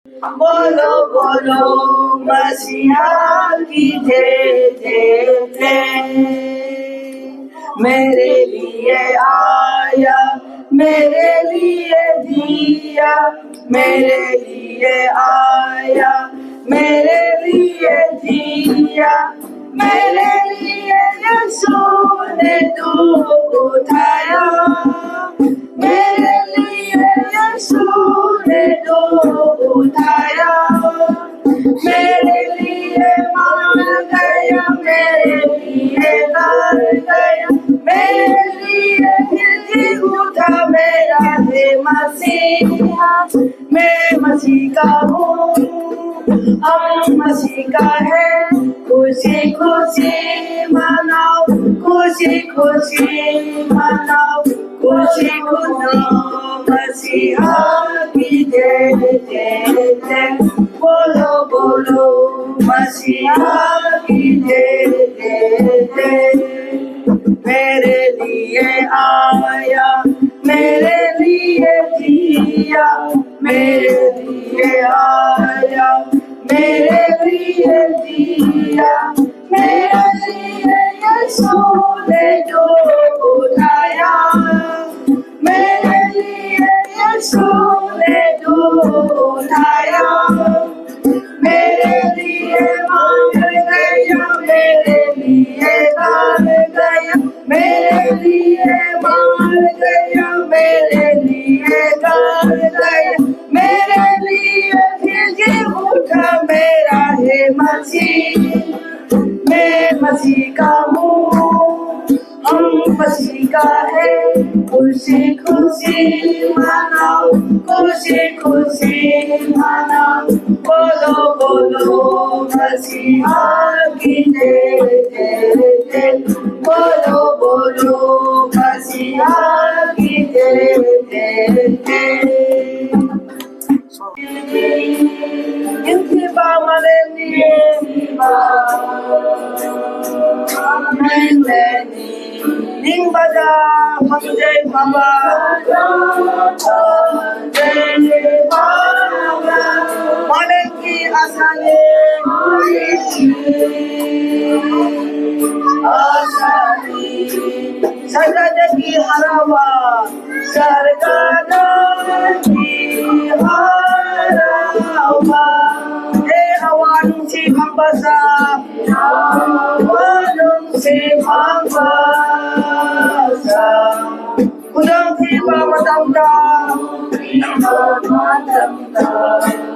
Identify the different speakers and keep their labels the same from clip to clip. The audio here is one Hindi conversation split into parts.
Speaker 1: बोलो बोलो मसीहा की जय जय जय। मेरे लिए आया, मेरे लिए दिया, मेरे लिए आया, मेरे लिए दिया, मेरे लिए यीशु ने दूध उठाया, मेरे लिए यीशु ने दूध उठाया, मेरे लिए मर गया, मेरे लिए मर गया, मेरे लिए जी उठा मेरा है मसीहा। मैं मसीह का हूँ, हम मसीह का है, खुशी खुशी मनाओ, खुशी खुशी मनाओ, खुशी खुशी मसीहा की जय जय जय। बोलो बोलो मसीहा की जय जय जय। मेरे लिए आया, मेरे लिए जिया, मेरे लिए आया, मेरे लिए जिया, मेरे लिए यीशु ने जो उठाया, मेरे लिए यीशु ने जो उठाया, मेरे लिए मर गया, मेरे लिए मर गया, मेरे लिए मर गया, मेरे लिए मर गया, मेरे लिए फिर जी उठा मेरा है मसीह। मैं मसीह का हूँ, हम मसीह का है, खुशी खुशी मनाओ, खुशी खुशी मनाओ, बोलो बोलो मसीहा की जय जय जय। बोलो बोलो मसीहा की जय जय जय। इंतिबा Maleni Meleni ning bada bhangjay baba jay baba malenki asane asani sargadi harawa sargadi harawa e awan si bambasa से भाषा खुदम थी बामतमदा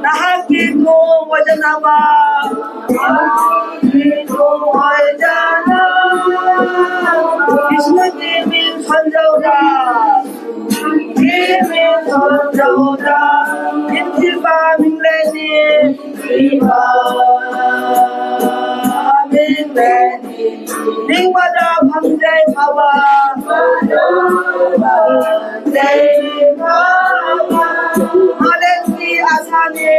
Speaker 1: नहाकी को वजनवा को वजना किस्मती में संजोदा में संजोदा इंतिबा मिलने ning bada bhangjay baba jay baba malenki asane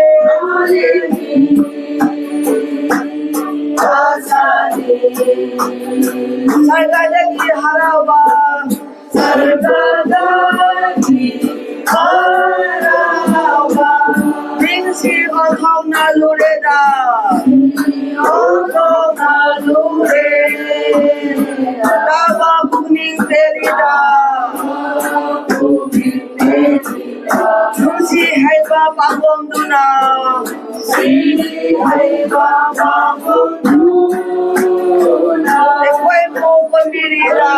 Speaker 1: sargadagi harawa sargadagi harawa ringsi othong na lureda othong na lure Taba kuning terida Nusi hai baba bonduna Si hai baba bonduna Ekwai mo pembirida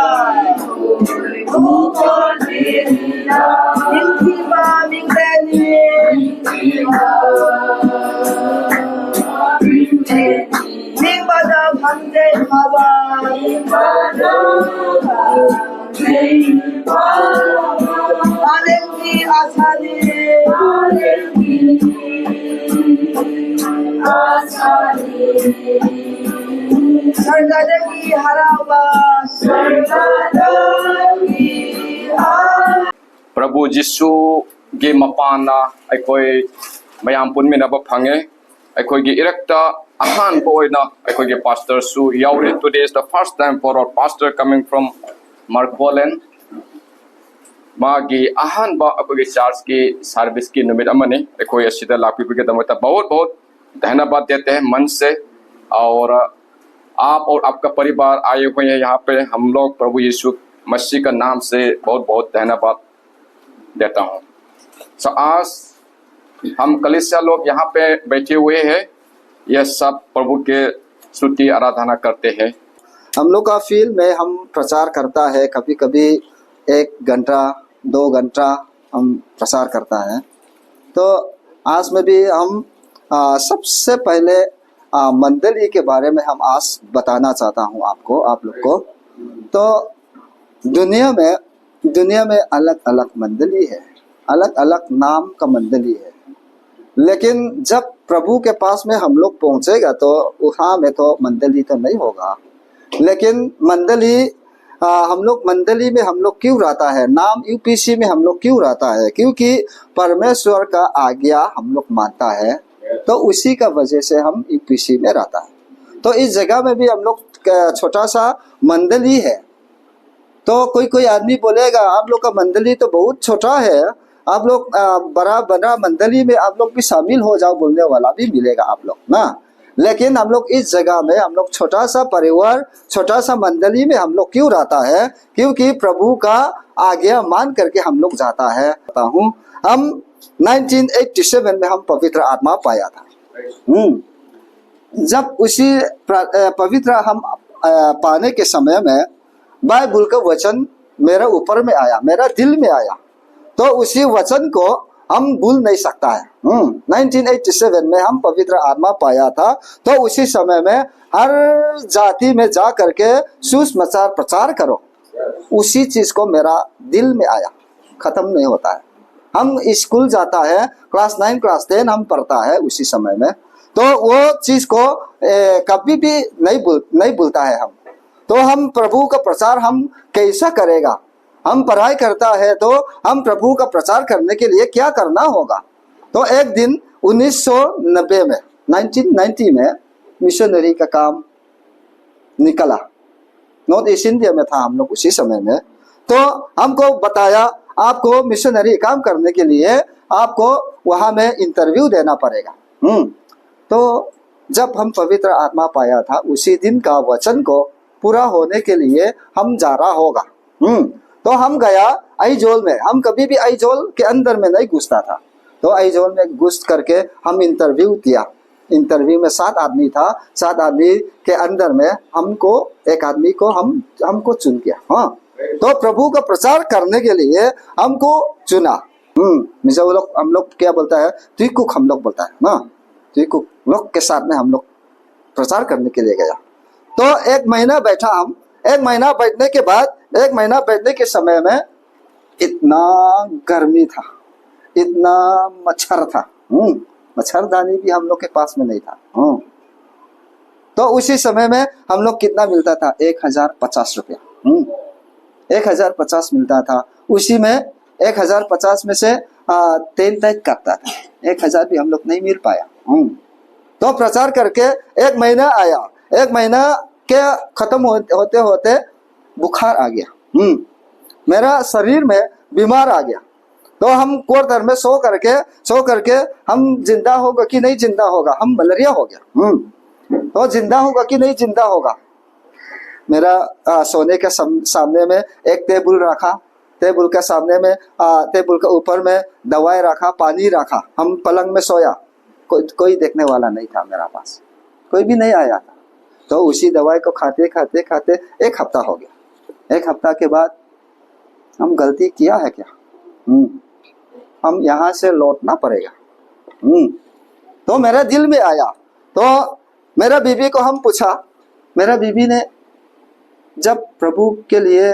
Speaker 1: Mo pembirida Intiba mingleni Ning bada bhangjay baba Malenki asane sargadagi harawa sargadagi
Speaker 2: प्रभु जिसु गे मपाना अखोई मयाम पुनमिनब फंगे अखोई इरक्ता अहान बोइना अखोई pastor su yaure. Today is the first time for our pastor coming from Markwolen. मागी अहंबा अखोगी चार्ज की सर्विस की नुमित अमने अखोई असिदा लापीबीगिदमता बहुत बहुत धन्यवाद देते हैं मन से। और आप और आपका परिवार आए हुए हैं यहाँ पे, हम लोग प्रभु यीशु मसीह का नाम से बहुत बहुत धन्यवाद देता हूँ। सो आज हम कलीसिया लोग यहाँ पे बैठे हुए हैं, यह सब प्रभु के स्तुति आराधना करते हैं।
Speaker 3: हम लोग का फील्ड में हम प्रचार करता है, कभी कभी 1 घंटा 2 घंटा हम प्रचार करता है। तो आज में भी हम सबसे पहले मंडली के बारे में हम आज बताना चाहता हूँ आपको, आप लोग को। तो दुनिया में अलग अलग मंडली है, अलग अलग नाम का मंडली है, लेकिन जब प्रभु के पास में हम लोग पहुँचेगा तो वहाँ में तो मंडली तो नहीं होगा। लेकिन मंडली हम लोग मंडली में हम लोग क्यों रहता है, नाम यूपीसी में हम लोग क्यों रहता है, क्योंकि परमेश्वर का आज्ञा हम लोग मानता है, तो उसी का वजह से हम यूपीसी में रहता है। तो इस जगह में भी हम लोग छोटा सा मंडली है। तो कोई आदमी बोलेगा आप लोग का मंडली तो बहुत छोटा है, आप लोग बड़ा मंडली में आप लोग भी शामिल हो जाओ, बोलने वाला भी मिलेगा आप लोग ना। लेकिन हम लोग इस जगह में हम लोग छोटा सा परिवार, छोटा सा मंडली में हम लोग क्यों रहता है, क्योंकि प्रभु का आज्ञा मान करके हम लोग जाता है। हम 1987 में हम पवित्र आत्मा पाया था। जब उसी पवित्र हम पाने के समय में बाइबल का वचन मेरे ऊपर में आया, मेरा दिल में आया, तो उसी वचन को हम भूल नहीं सकता है। 1987 में हम पवित्र आत्मा पाया था, तो उसी समय में हर जाति में जा करके सुसमाचार प्रचार करो, उसी चीज को मेरा दिल में आया, खत्म नहीं होता है। हम स्कूल जाता है, क्लास 9 क्लास 10 हम पढ़ता है उसी समय में, तो वो चीज को कभी भी नहीं भूलता है हम। तो हम प्रभु का प्रचार हम कैसा करेगा, हम पढ़ाई करता है तो हम प्रभु का प्रचार करने के लिए क्या करना होगा। तो एक दिन 1990 में मिशनरी का काम निकला, नॉर्थ ईस्ट इंडिया में था हम लोग उसी समय में। तो हमको बताया आपको मिशनरी काम करने के लिए आपको वहां में इंटरव्यू देना पड़ेगा। तो जब हम पवित्र आत्मा पाया था, उसी दिन का वचन को पूरा होने के लिए हम जा रहा होगा। तो हम गया आइजोल में, हम कभी भी आइजोल के अंदर में नहीं घुसता था। तो आइजोल में घुस करके हम इंटरव्यू किया। इंटरव्यू में 7 आदमी था, 7 आदमी के अंदर में हमको एक आदमी को हमको चुन किया। हाँ, तो प्रभु का प्रचार करने के लिए हमको चुना। हम लोग क्या बोलता है, त्रिकुक हम लोग बोलता है ना, त्रिकुक लोग के साथ में हम लोग प्रचार करने के लिए गया। तो 1 महीना बैठा हम। 1 महीना बैठने के बाद, 1 महीना बैठने के समय में इतना गर्मी था, इतना मच्छर था, मच्छरदानी भी हम लोग के पास में नहीं था। तो उसी समय में हम लोग कितना मिलता था, 1050 रुपया, 1050 मिलता था। उसी में 1050 में से 3 तय करता था, 1000 भी हम लोग नहीं मिल पाया। तो प्रचार करके 1 महीना आया, 1 महीना के खत्म होते होते बुखार आ गया, मेरा शरीर में बीमार आ गया। तो हम क्वार्टर में सो करके हम जिंदा होगा कि नहीं जिंदा होगा, हम मलेरिया हो गया। तो जिंदा होगा कि नहीं जिंदा होगा। मेरा सोने के सामने में एक टेबल रखा, टेबल के सामने में टेबल के ऊपर में दवाई रखा, पानी रखा। हम पलंग में सोया, कोई देखने वाला नहीं था, मेरा पास कोई भी नहीं आया था। तो उसी दवाई को खाते 1 हफ्ता हो गया। 1 हफ्ता के बाद हम गलती किया है क्या, हम यहाँ से लौटना पड़ेगा। तो मेरा दिल में आया। तो मेरा बीवी को हम पूछा, मेरा बीवी ने जब प्रभु के लिए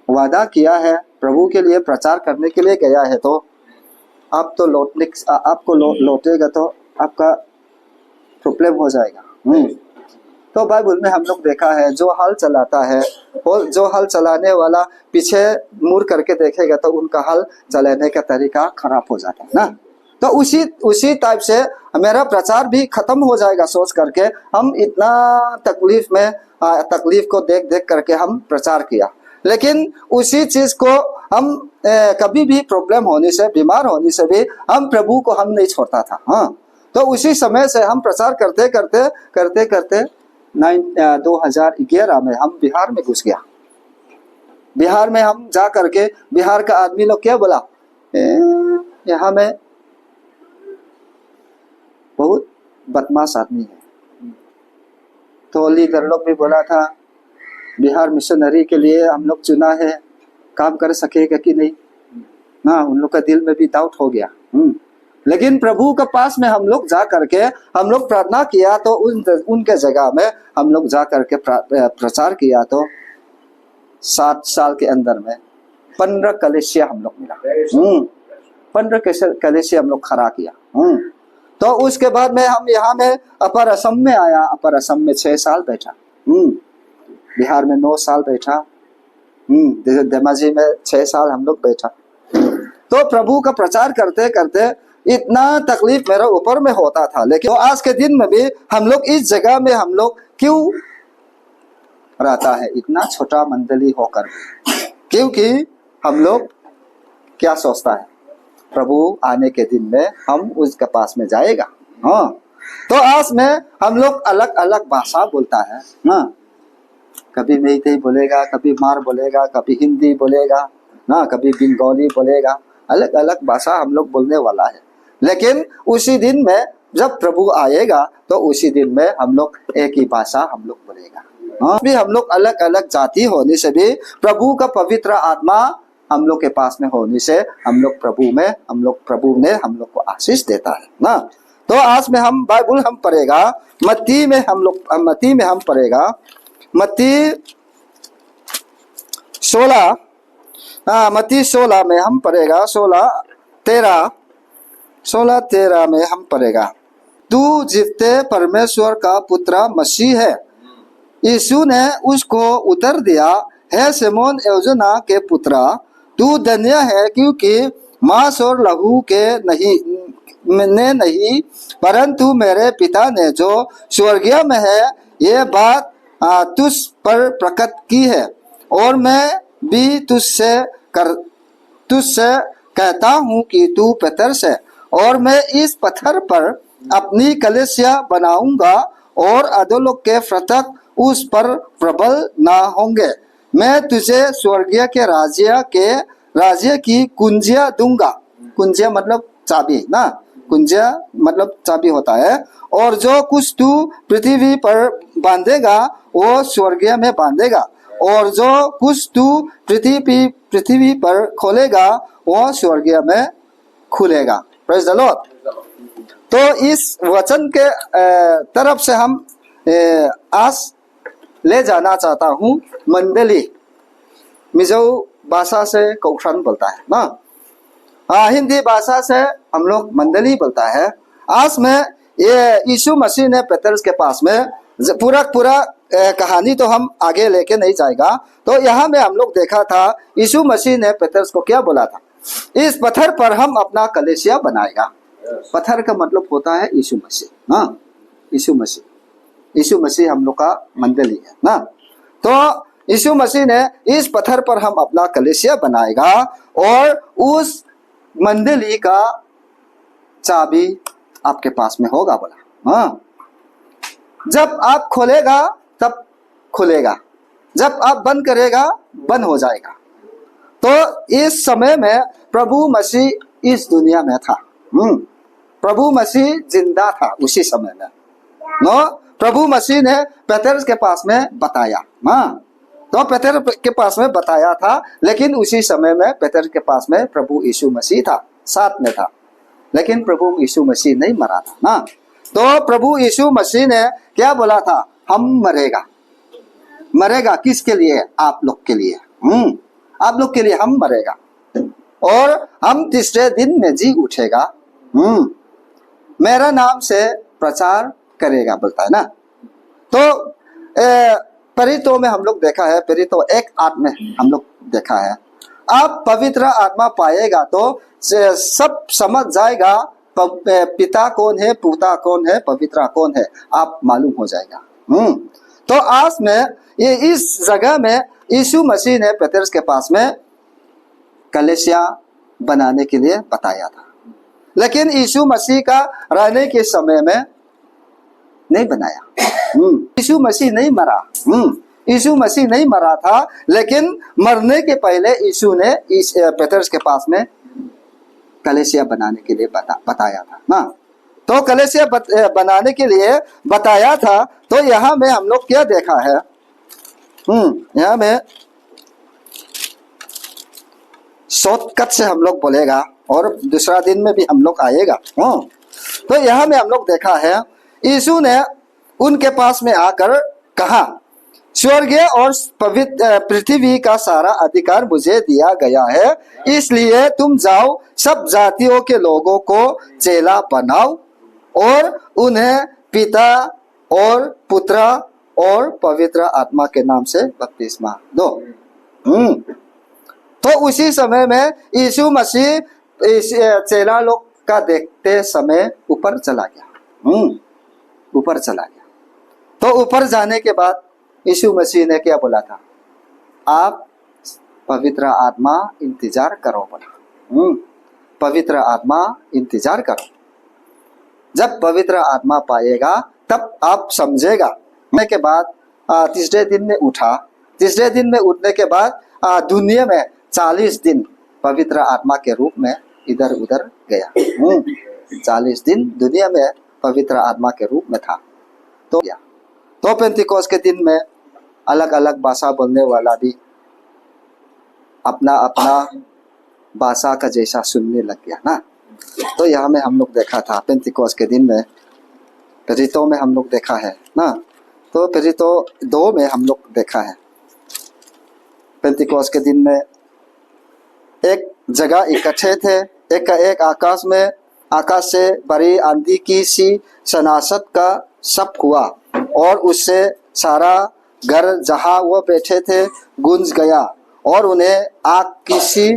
Speaker 3: वादा किया है, प्रभु के लिए प्रचार करने के लिए गया है, तो आप तो आपको लौटेगा तो आपका प्रॉब्लम हो जाएगा। तो बाइबल में हम लोग देखा है, जो हल चलाता है और जो हल चलाने वाला पीछे मुड़ करके देखेगा तो उनका हल चलाने का तरीका खराब हो जाता है ना। तो उसी टाइप से मेरा प्रचार भी खत्म हो जाएगा सोच करके हम इतना तकलीफ को देख करके हम प्रचार किया। लेकिन उसी चीज को हम कभी भी प्रॉब्लम होने से, बीमार होने से भी हम प्रभु को हम नहीं छोड़ता था। हाँ, तो उसी समय से हम प्रचार करते करते करते करते 2011 में हम बिहार में घुस गया। बिहार में हम जा करके बिहार का आदमी लोग क्या बोला, यहाँ में बहुत बदमाश आदमी है। तो लीडर लोग भी बोला था बिहार मिशनरी के लिए हम लोग चुना है, काम कर सकेगा कि नहीं ना, उन लोग का दिल में भी डाउट हो गया। लेकिन प्रभु के पास में हम लोग जा करके हम लोग प्रार्थना किया, तो उनके जगह में हम लोग जा करके प्रचार किया, तो 7 साल के अंदर में 15 कलेसिया हम लोग मिला। 15 कलेसिया हम लोग खड़ा किया। तो उसके बाद में हम यहाँ में अपर असम में आया। अपर असम में 6 साल बैठा। बिहार में 9 साल बैठा। धेमाजी में 6 साल हम लोग बैठा। तो प्रभु का प्रचार करते करते इतना तकलीफ मेरे ऊपर में होता था, लेकिन आज के दिन में भी हम लोग इस जगह में हम लोग क्यों रहता है, इतना छोटा मंडली होकर, क्योंकि हम लोग क्या सोचता है, प्रभु आने के दिन में हम उसके पास में जाएगा। हाँ, तो आज में हम लोग अलग अलग भाषा बोलता है ना, कभी मैथी बोलेगा, कभी मार बोलेगा, कभी हिंदी बोलेगा ना, कभी बंगाली बोलेगा, अलग अलग भाषा हम लोग बोलने वाला है। लेकिन उसी दिन में जब प्रभु आएगा तो उसी दिन में हम लोग एक ही भाषा हम लोग बोलेगा। हाँ, भी हम लोग अलग अलग जाति होने से भी प्रभु का पवित्र आत्मा हम लोग के पास में होने से हम लोग प्रभु ने हम लोग को आशीष देता है ना। तो आज में हम बाइबल हम पढ़ेगा, मत्ती में हम पढ़ेगा, मत्ती 16 में हम पढ़ेगा, 16-13 में हम पढ़ेगा। तू जीवते परमेश्वर का पुत्र मसीह है। यीशु ने उसको उत्तर दिया, हे सिमोन योजना के पुत्रा, तू धन्य है, क्योंकि मांस और लहू के नहीं परंतु मेरे पिता ने जो स्वर्गीय में है ये बात तुझ पर प्रकट की है। और मैं भी तुझसे कहता हूँ कि तू पत्थर से, और मैं इस पत्थर पर अपनी कलीसिया बनाऊंगा, और अधोलोक के फाटक उस पर प्रबल ना होंगे। मैं तुझे स्वर्गीय के राज्य की कुंजियां दूंगा। कुंजिया मतलब चाबी ना, कुंजिया मतलब चाबी होता है। और जो कुछ तू पृथ्वी पर बांधेगा वो स्वर्गीय में बांधेगा, और जो कुछ तू पृथ्वी पर खोलेगा वो स्वर्गीय में खुलेगा। Praise the Lord. तो इस वचन के तरफ से हम आज ले जाना चाहता हूँ। मंडली मिजो भाषा से कौशल बोलता है ना, हिंदी भाषा से हम लोग मंडली बोलता है। आज में ये यीशु मसीह ने पतरस के पास में पूरा कहानी तो हम आगे लेके नहीं जाएगा। तो यहाँ में हम लोग देखा था यीशु मसीह ने पतरस को क्या बोला था, इस पत्थर पर हम अपना कलीसिया बनाएगा। पत्थर का मतलब होता है यीशु मसीह ना, यीशु मसीह हम लोग का मंडली है ना। तो यीशु मसीह ने इस पत्थर पर हम अपना कलीसिया बनाएगा, और उस मंडली का चाबी आपके पास में होगा बोला। हाँ, जब आप खोलेगा तब खुलेगा, जब आप बंद करेगा बंद हो जाएगा। तो इस समय में प्रभु मसीह इस दुनिया में था। प्रभु मसीह जिंदा था उसी समय में नो। प्रभु मसीह ने पतरस के पास में बताया। हाँ, तो पतरस के पास में बताया था, लेकिन उसी समय में पतरस के पास में प्रभु यीशु मसीह था, साथ में था, लेकिन प्रभु यीशु मसीह नहीं मरा था ना। तो प्रभु यीशु मसीह ने क्या बोला था, हम मरेगा किसके लिए, आप लोग के लिए। आप लोग के लिए हम मरेगा, और हम तीसरे दिन में जी उठेगा। मेरा नाम से प्रचार करेगा बोलता है ना। तो परितो में हम लोग देखा है, परितो 1:8 में हम लोग देखा है, आप पवित्र आत्मा पाएगा तो सब समझ जाएगा पिता कौन है, पुता कौन है, पवित्र कौन है, आप मालूम हो जाएगा। तो आज में ये इस जगह में यीशु मसीह ने पतरस के पास में कलीसिया बनाने के लिए बताया था, लेकिन यीशु मसीह का रहने के समय में नहीं बनाया। यीशु मसीह नहीं मरा। यीशु मसीह नहीं मरा था, लेकिन मरने के पहले यीशु ने इस पतरस के पास में कलीसिया बनाने के लिए बताया था ना। तो कलीसिया बनाने के लिए बताया था। तो यहाँ में हम लोग क्या देखा है, यहाँ में शॉर्टकट से हम लोग बोलेगा और दूसरा दिन में भी हम लोग आएगा। तो यहाँ में हम लोग देखा है यीशु ने उनके पास में आकर कहा, स्वर्गीय और पवित्र पृथ्वी का सारा अधिकार मुझे दिया गया है, इसलिए तुम जाओ, सब जातियों के लोगों को चेला बनाओ और उन्हें पिता और पुत्र और पवित्र आत्मा के नाम से बपतिस्मा दो। तो उसी समय में यीशु मसीह चेला लोग का देखते समय ऊपर चला गया। ऊपर चला गया। तो ऊपर जाने के बाद यीशु मसीह ने क्या बोला था, आप पवित्र आत्मा इंतजार करो बोला। पवित्र आत्मा इंतजार करो, जब पवित्र आत्मा पाएगा तब आप समझेगा। के बाद तीसरे दिन में उठा। तीसरे दिन में उठने के बाद दुनिया में 40 दिन पवित्र आत्मा के रूप में इधर उधर गया। 40 दिन दुनिया में पवित्र आत्मा के रूप में था। तो पेंतिकोस्त के दिन में अलग अलग भाषा बोलने वाला भी अपना अपना भाषा का जैसा सुनने लग गया ना। तो यहाँ में हम लोग देखा था पेंतिकोस्त के दिन में, प्रेरितों में हम लोग देखा है ना। तो प्रेरितों 2 में हम लोग देखा है, पेंतिकोस्त के दिन में एक जगह इकट्ठे थे, एक आकाश में, आकाश से बड़ी आंधी की सी सनासत का सब हुआ और उससे सारा घर जहाँ वो बैठे थे गूंज गया और उन्हें आग की सी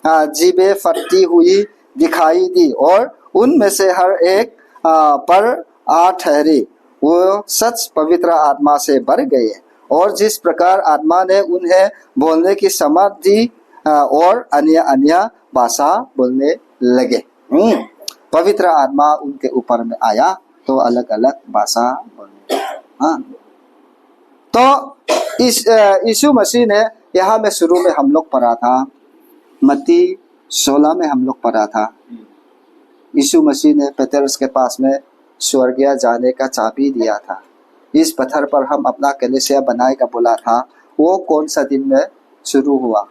Speaker 3: जीभें फटती हुई दिखाई दी और उनमें से हर एक पर आ ठहरी। वो सच पवित्र आत्मा से भर गए और जिस प्रकार आत्मा ने उन्हें बोलने की समझ दी और अन्य अन्य भाषा बोलने लगे। पवित्र आत्मा उनके ऊपर में आया तो अलग अलग भाषा बोलने। हाँ, तो इस यीशु मसीह ने यहाँ में शुरू में हम लोग पढ़ा था, मत्ती 16 में हम लोग पढ़ा था, यीशु मसीह ने पतरस के पास में स्वर्गीय जाने का चाबी दिया था। इस पत्थर पर हम अपना कलीसिया बनाएगा बोला था। वो कौन सा दिन में शुरू हुआ?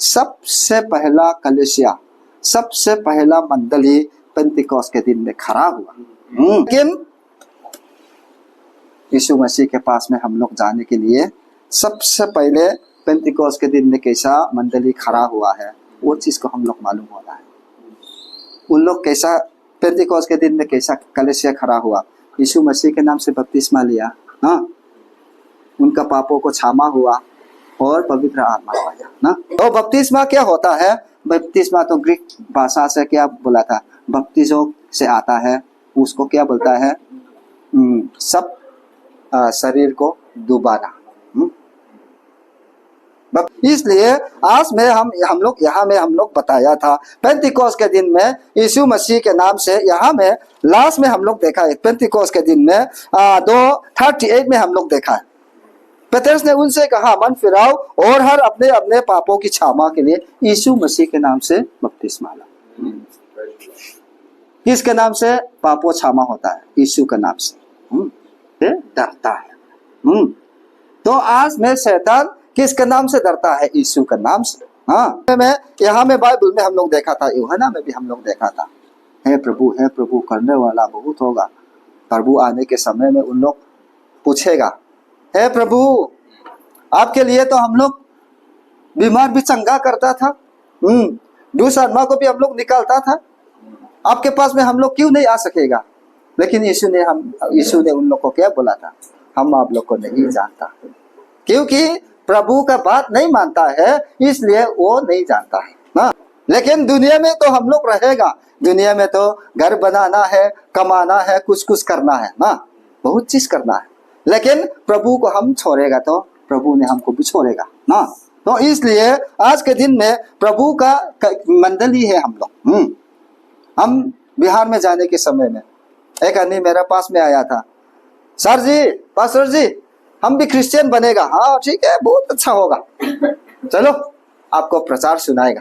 Speaker 3: सबसे पहला कलीसिया, सबसे पहला मंडली पेंतिकोस्त के दिन में खड़ा हुआ। लेकिन यीशु मसीह के पास में हम लोग जाने के लिए सबसे पहले पेंतिकोस्त के दिन में कैसा मंडली खड़ा हुआ है वो चीज को हम लोग मालूम होना है। उन लोग कैसा पेंतिकोस्त के दिन में कैसा कलीसिया खड़ा हुआ? यीशु मसीह के नाम से बपतिस्मा लिया, हाँ, उनका पापों को क्षमा हुआ और पवित्र आत्मा पाया ना। तो बपतिस्मा क्या होता है? बपतिस्मा तो ग्रीक भाषा से क्या बोला था, बपतिजो से आता है, उसको क्या बोलता है, सब शरीर को डुबाना। इसलिए आज में हम लोग यहाँ में हम लोग बताया था पेंतिकोस्त के दिन में यीशु मसीह के नाम से, यहाँ में लास्ट में हम लोग देखा है पेंतिकोस्त के दिन में 2:38 में हम लोग देखा है पतरस ने उनसे कहा, मन फिराओ और हर अपने अपने पापों की क्षमा के लिए यीशु मसीह के नाम से बपतिस्मा लो। किसके नाम से पापों क्षमा होता है? यीशु के नाम से डरता है। तो आज में शैतान किसके नाम से डरता है? यीशु के नाम से। हाँ, मैं यहाँ में बाइबल में हम लोग देखा था, यूहन्ना में भी हम लोग देखा था, हे प्रभु करने वाला बहुत होगा। प्रभु आने के समय में उन लोग पूछेगा, हे प्रभु आपके लिए तो हम लोग बीमार भी चंगा करता था, दुष्ट आत्मा को भी हम लोग निकालता था, आपके पास में हम लोग क्यों नहीं आ सकेगा? लेकिन यीशु ने उन लोग को क्या बोला था? हम आप लोग को नहीं जानता, क्योंकि प्रभु का बात नहीं मानता है इसलिए वो नहीं जानता है ना। लेकिन दुनिया में तो हम लोग रहेगा, दुनिया में तो घर बनाना है, कमाना है, कुछ कुछ करना है ना, बहुत चीज करना है। लेकिन प्रभु को हम छोड़ेगा तो प्रभु ने हमको भी छोड़ेगा ना। तो इसलिए आज के दिन में प्रभु का मंडली है हम लोग। हम बिहार में जाने के समय में एक आदमी मेरे पास में आया था, सर जी, पास्टर जी, हम भी क्रिश्चियन बनेगा। हाँ ठीक है, बहुत अच्छा होगा, चलो आपको प्रचार सुनाएगा।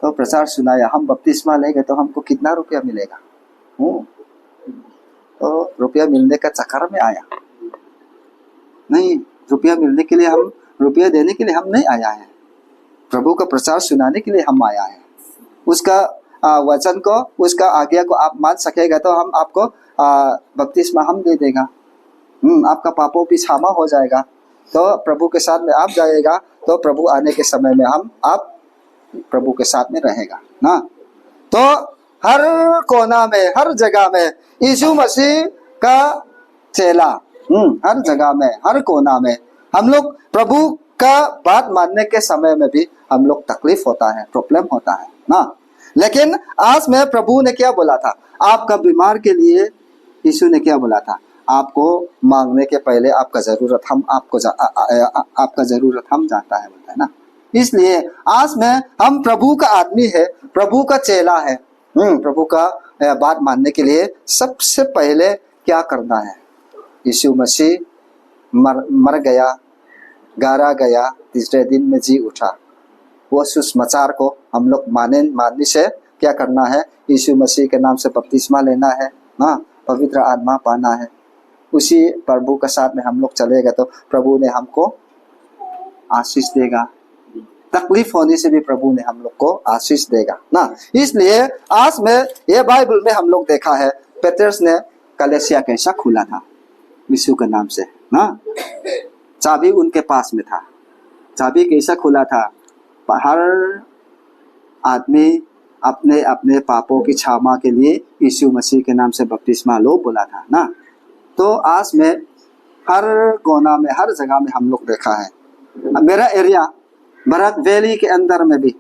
Speaker 3: तो प्रचार सुनाया, हम बपतिस्मा लेंगे तो हमको कितना रुपया मिलेगा। तो रुपया मिलने का चक्कर में आया नहीं, रुपया मिलने के लिए हम, रुपया देने के लिए हम नहीं आया है, प्रभु का प्रचार सुनाने के लिए हम आया है। उसका वचन को, उसका आज्ञा को आप मान सकेगा तो हम आपको बपतिस्मा हम दे देगा। आपका पापों की क्षमा हो जाएगा, तो प्रभु के साथ में आप जाएगा, तो प्रभु आने के समय में आप प्रभु के साथ में रहेगा ना। तो हर कोना में, हर जगह में यीशु मसीह का चेला, हर जगह में, हर कोना में हम लोग प्रभु का बात मानने के समय में भी हम लोग तकलीफ होता है, प्रॉब्लम होता है ना। लेकिन आज में प्रभु ने क्या बोला था, आपका बीमार के लिए यीशु ने क्या बोला था, आपको मांगने के पहले आपका जरूरत हम आपका जरूरत हम जानता है, बोलता है ना। इसलिए आज में हम प्रभु का आदमी है, प्रभु का चेला है। प्रभु का बात मानने के लिए सबसे पहले क्या करना है, यीशु मसीह मर गया, गाड़ा गया, तीसरे दिन में जी उठा, वो सुसमाचार को हम लोग मानने से क्या करना है, यीशु मसीह के नाम से बपतिस्मा लेना है ना, पवित्र आत्मा पाना है। उसी प्रभु के साथ में हम लोग चलेगा तो प्रभु ने हमको आशीष देगा, तकलीफ होने से भी प्रभु ने हम लोग को आशीष देगा ना। इसलिए आज में ये बाइबल में हम लोग देखा है, पेतरस ने कलीसिया कैसा खुला था यीशु के नाम से ना, चाबी उनके पास में था, चाबी कैसा खुला था, हर आदमी अपने अपने पापों की क्षमा के लिए यीशु मसीह के नाम से बपतिस्मा लो बोला था ना। तो आज में हर कोना में, हर जगह में हम लोग देखा है। मेरा एरिया बराक वैली के अंदर में भी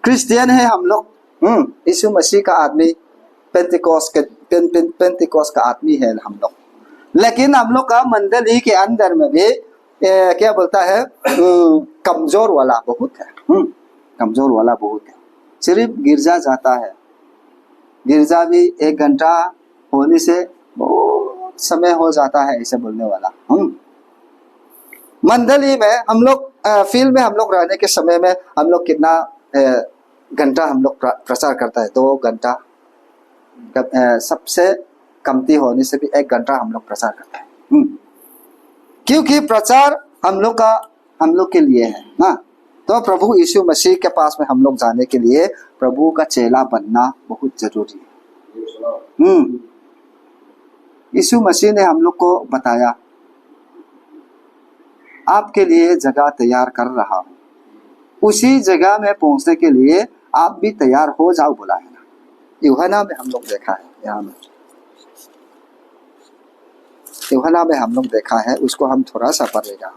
Speaker 3: क्रिश्चियन है हम लोग, यीशु मसीह का आदमी, पेंतिकोस का आदमी है हम लोग। लेकिन हम लोग का मंडली के अंदर में भी क्या बोलता है, कमजोर वाला बहुत है, कमजोर वाला बहुत है। सिर्फ गिरजा जाता है, गिरजा भी 1 घंटा होने से बहुत समय हो जाता है ऐसे बोलने वाला। मंडली में हम लोग, फील्ड में हम लोग रहने के समय में हम लोग कितना घंटा हम लोग प्रचार करता है, 2 घंटा, सबसे कमती होने से भी 1 घंटा हम लोग प्रचार करते हैं। क्योंकि प्रचार हम लोग के लिए है ना। तो प्रभु यीशु मसीह के पास में हम लोग जाने के लिए प्रभु का चेला बनना बहुत जरूरी है। यीशु मसीह ने हम लोग को बताया, आपके लिए जगह तैयार कर रहा हूँ, उसी जगह में पहुंचने के लिए आप भी तैयार हो जाओ बोला है ना। यूहन्ना में हम लोग देखा है, यहाँ में यूहन्ना में हम लोग देखा है, उसको हम थोड़ा सा पढ़ेगा।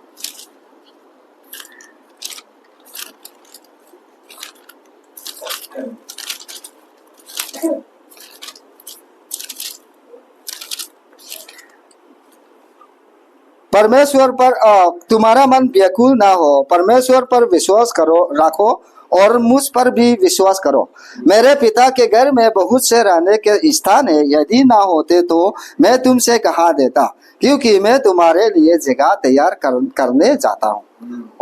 Speaker 3: परमेश्वर पर तुम्हारा मन व्याकुल ना हो, परमेश्वर पर विश्वास करो रखो और मुझ पर भी विश्वास करो। मेरे पिता के घर में बहुत से रहने के स्थान है, यदि ना होते तो मैं तुमसे कहा देता, क्योंकि मैं तुम्हारे लिए जगह तैयार करने जाता हूँ।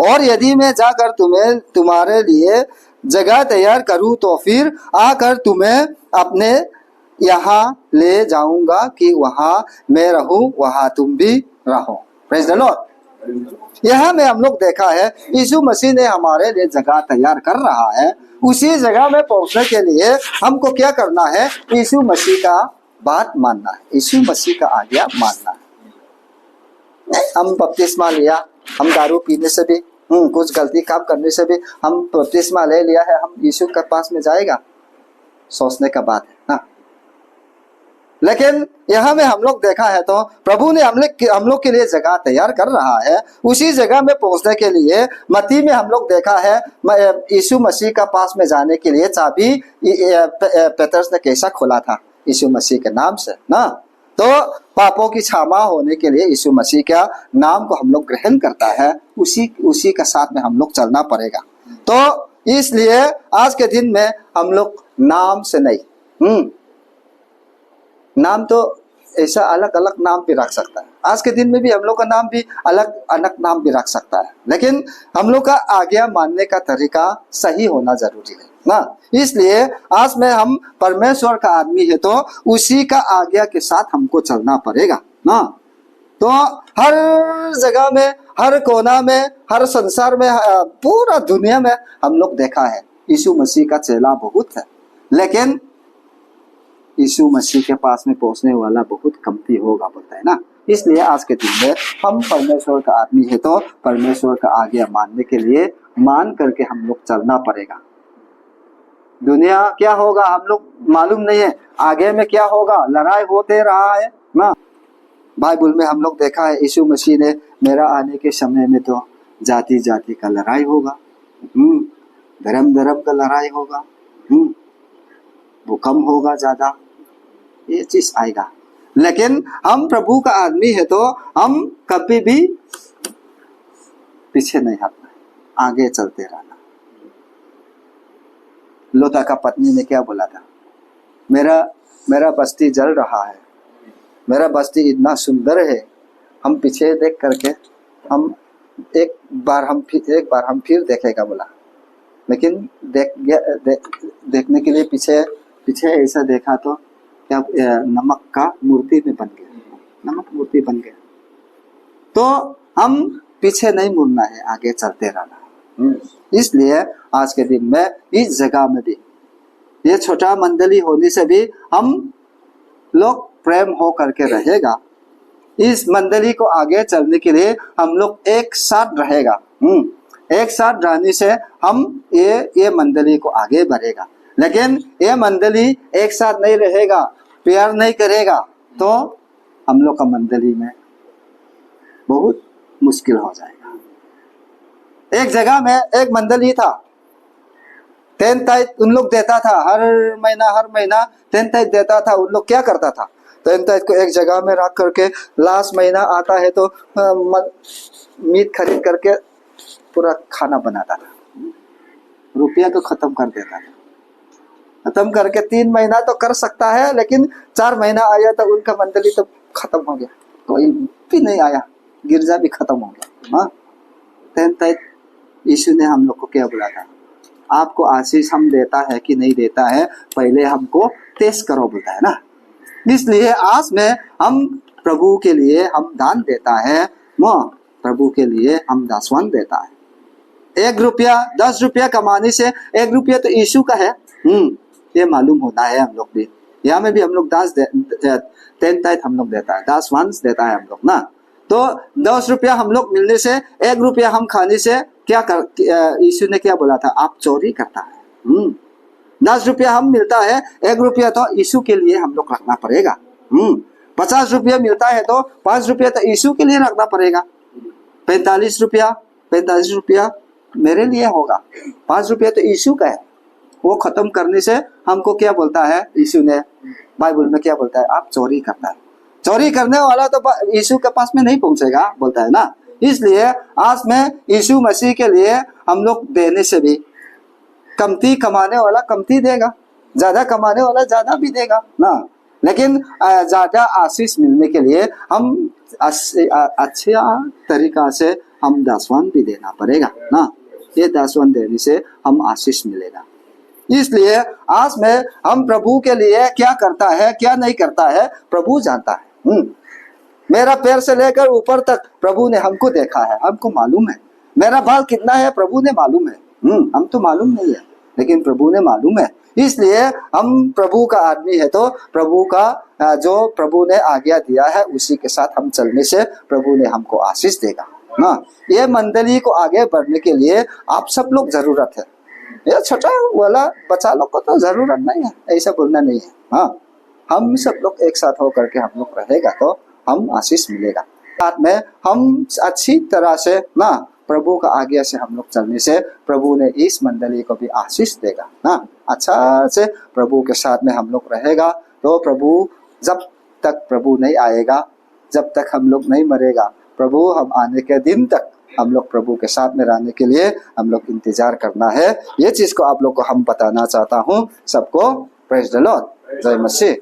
Speaker 3: और यदि मैं जाकर तुम्हारे लिए जगह तैयार करूँ तो फिर आकर तुम्हें अपने यहाँ ले जाऊंगा कि वहाँ मैं रहूं, वहाँ तुम भी रहो। Praise the Lord. यहाँ में हम लोग देखा है, यीशु मसीह ने हमारे लिए जगह तैयार कर रहा है। उसी जगह में पहुंचने के लिए हमको क्या करना है, यीशु मसीह का बात मानना है, यीशु मसीह का आज्ञा मानना है। हम बपतिस्मा लिया, हम दारू पीने से भी, कुछ गलती काम करने से भी हम बपतिस्मा ले लिया है, हम यीशु के पास में जाएगा, सोचने का बात है ना। लेकिन यहाँ में हम लोग देखा है तो प्रभु ने हम लोग के लिए जगह तैयार कर रहा है। उसी जगह में पहुंचने के लिए मत्ती में हम लोग देखा है, यीशु मसीह का पास में जाने के लिए चाबी पेतरस ने कैसा खोला था, यीशु मसीह के नाम से ना। तो पापों की क्षमा होने के लिए यीशु मसीह का नाम को हम लोग ग्रहण करता है, उसी का साथ में हम लोग चलना पड़ेगा। तो इसलिए आज के दिन में हम लोग नाम से नहीं, नाम तो ऐसा अलग अलग नाम भी रख सकता है। आज के दिन में भी हम लोग का नाम भी अलग अलग नाम भी रख सकता है, लेकिन हम लोग का आज्ञा मानने का तरीका सही होना जरूरी है ना। इसलिए आज में हम परमेश्वर का आदमी है तो उसी का आज्ञा के साथ हमको चलना पड़ेगा ना। तो हर जगह में, हर कोना में, हर संसार में, पूरा दुनिया में हम लोग देखा है यीशु मसीह का चेला बहुत है, लेकिन यीशु मसीह के पास में पहुंचने वाला बहुत कमती होगा, बोलता है ना। इसलिए आज के दिन में हम परमेश्वर का आदमी है तो परमेश्वर का आज्ञा मानने के लिए मान करके हम लोग चलना पड़ेगा। दुनिया क्या होगा हम लोग मालूम नहीं है, आगे में क्या होगा, लड़ाई होते रहा है ना। बाइबल में हम लोग देखा है यीशु मसीह ने मेरा आने के समय में तो जाति जाति का लड़ाई होगा, धर्म धर्म का लड़ाई होगा, भूकंप होगा ज्यादा, ये चीज आएगा। लेकिन हम प्रभु का आदमी है तो हम कभी भी पीछे नहीं हटना, आगे चलते रहना। लोता का पत्नी ने क्या बोला था, मेरा बस्ती जल रहा है, मेरा बस्ती इतना सुंदर है, हम पीछे देख करके हम एक बार हम फिर देखेगा बोला। लेकिन देखने के लिए पीछे ऐसा देखा तो क्या नमक का मूर्ति में बन गया, नमक मूर्ति बन गया। तो हम पीछे नहीं मुड़ना है, आगे चलते रहना। इसलिए आज के दिन में इस जगह में भी, ये छोटा मंडली होने से भी हम लोग प्रेम हो करके रहेगा। इस मंडली को आगे चलने के लिए हम लोग एक साथ रहेगा, एक साथ रहने से हम ये मंडली को आगे बढ़ेगा। लेकिन ये मंडली एक साथ नहीं रहेगा, प्यार नहीं करेगा तो हम लोग का मंडली में बहुत मुश्किल हो जाएगा। एक जगह में एक मंडली था, 10 ताइथ उन लोग देता था, हर महीना 10 ताइथ देता था। उन लोग क्या करता था, 10 ताइथ को एक जगह में रख करके लास्ट महीना आता है तो मीट खरीद करके पूरा खाना बनाता था, रुपया तो खत्म कर देता था। खत्म करके 3 महीना तो कर सकता है, लेकिन 4 महीना आया तो उनका मंडली तो खत्म हो गया, कोई भी नहीं आया, गिरजा भी खत्म हो गया। हाँ, 10 ताइथ यीशु ने हम लोग को क्या बोला था, आपको आशीष हम देता है कि नहीं देता है, पहले हमको टेस्ट करो, बोलता है ना। इसलिए आज में हम प्रभु के लिए हम दान देता है, प्रभु के लिए हम दासवान देता है। 1 रुपया 10 रुपया कमाने से 1 रुपया तो यीशु का है, ये मालूम होता है। हम लोग भी यहाँ में भी हम लोग 10 ताइथ हम लोग देता है, दासवान देता है हम लोग ना। तो 10 रुपया हम लोग मिलने से 1 रुपया हम खाने से क्या कर, यीशु ने क्या बोला था, आप चोरी करता है। 10 रुपया हम मिलता है, 1 रुपया तो यीशु के लिए हम लोग रखना पड़ेगा। 50 रुपया मिलता है तो 5 रुपया तो यीशु के लिए रखना पड़ेगा। 45 रुपया मेरे लिए होगा, 5 रुपया तो यीशु का है। वो खत्म करने से हमको क्या बोलता है यीशु ने, बाइबल में क्या बोलता है, आप चोरी करता है। चोरी करने वाला तो यीशु के पास में नहीं पहुंचेगा, बोलता है ना। इसलिए आज में यीशु मसीह के लिए हम लोग देने से भी, कमती कमाने वाला कमती देगा, ज्यादा कमाने वाला ज्यादा भी देगा ना। लेकिन ज्यादा आशीष मिलने के लिए हम अच्छे तरीका से हम दासवान भी देना पड़ेगा ना। ये दासवान देने से हम आशीष मिलेगा। इसलिए आज में हम प्रभु के लिए क्या करता है क्या नहीं करता है प्रभु जानता है। मेरा पैर से लेकर ऊपर तक प्रभु ने हमको देखा है, हमको मालूम है। मेरा बाल कितना है प्रभु ने मालूम है, हम तो मालूम नहीं है, लेकिन प्रभु ने मालूम है। इसलिए हम प्रभु का आदमी है तो प्रभु का जो प्रभु ने आज्ञा दिया है उसी के साथ हम चलने से प्रभु ने हमको आशीष देगा ना। ये मंडली को आगे बढ़ने के लिए आप सब लोग जरूरत है, ये छोटा वाला बच्चा लोग को तो जरूरत नहीं है, ऐसा बोलना नहीं है। हाँ, हम सब लोग एक साथ होकर के हम लोग रहेगा तो हम आशीष मिलेगा। साथ में हम अच्छी तरह से ना प्रभु का आज्ञा से हम लोग चलने से प्रभु ने इस मंडली को भी आशीष देगा ना। अच्छा से प्रभु के साथ में हम लोग रहेगा तो प्रभु जब तक प्रभु नहीं आएगा, जब तक हम लोग नहीं मरेगा, प्रभु हम आने के दिन तक हम लोग प्रभु के साथ में रहने के लिए हम लोग इंतजार करना है। ये चीज को आप लोग को हम बताना चाहता हूँ सबको। प्रेज द लॉर्ड, जय मसीह।